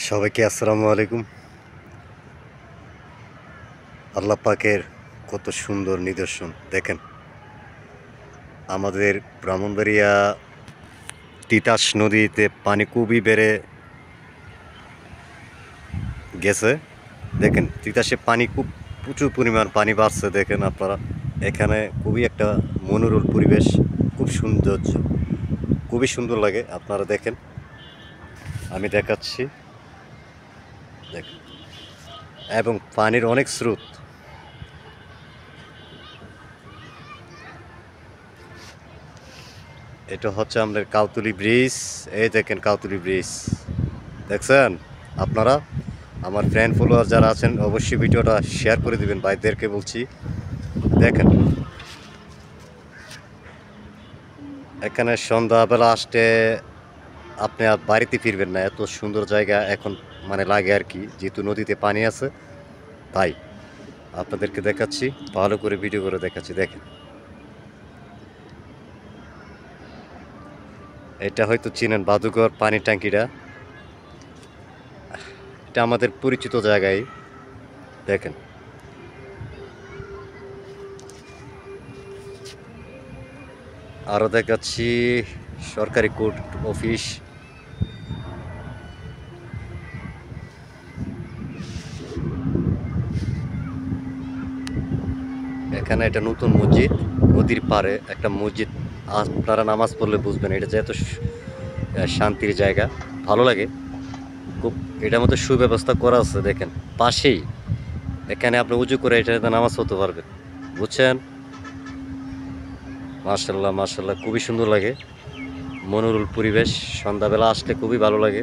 সবাইকে আসসালামু আলাইকুম। আল্লাহ পাকের কত সুন্দর নিদর্শন দেখেন। আমাদের ব্রাহ্মণবাড়িয়া তিতাস নদীতে পানি খুবই বেড়ে গেছে। দেখেন তিতাসে পানি খুব প্রচুর পরিমাণ পানি বাড়ছে। দেখেন আপনারা এখানে খুবই একটা মনোরম পরিবেশ, খুব সৌন্দর্য, খুবই সুন্দর লাগে। আপনারা দেখেন, আমি দেখাচ্ছি দেখেন, এবং পানির অনেক স্রোত। এটা হচ্ছে আমাদের কাউতুলি ব্রিজ। এই দেখেন কাউতুলি ব্রিজ দেখছেন আপনারা। আমার ফ্রেন্ড ফলোয়ার যারা আছেন অবশ্যই ভিডিওটা শেয়ার করে দিবেন, ভাইদেরকে বলছি। দেখেন এখানে সন্ধ্যাবেলা আসতে আপনি আর বাড়িতে ফিরবেন না, এত সুন্দর জায়গা এখন মানে লাগে আর কি, যেহেতু নদীতে পানি আছে। তাই আপনাদেরকে দেখাচ্ছি, ভালো করে ভিডিও করে দেখাচ্ছি। দেখেন এটা হয়তো চিনেন, বাদুঘর পানি ট্যাঙ্কিটা। এটা আমাদের পরিচিত জায়গায়। দেখেন আরও দেখাচ্ছি সরকারি কোর্ট অফিস। এখানে একটা নতুন মসজিদ, নদীর পাড়ে একটা মসজিদ। আপনারা নামাজ পড়লে বুঝবেন এটা যে এত শান্তির জায়গা, ভালো লাগে খুব। এটার মধ্যে সুব্যবস্থা করা আছে দেখেন, পাশেই। এখানে আপনি উজু করে এটাতে নামাজ পড়তে পারবেন, বুঝছেন। মাশাল্লাহ মাশাল্লাহ, খুবই সুন্দর লাগে, মনোরম পরিবেশ। সন্ধ্যাবেলা আসলে খুবই ভালো লাগে।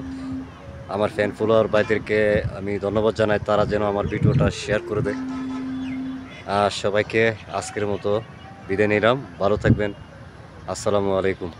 আমার ফ্যান ফলোয়ার ভাইদেরকে আমি ধন্যবাদ জানাই, তারা যেন আমার ভিডিওটা শেয়ার করে দেয়। সবাইকে আজকের মতো বিদায় নিলাম, ভালো থাকবেন। আসসালামু আলাইকুম।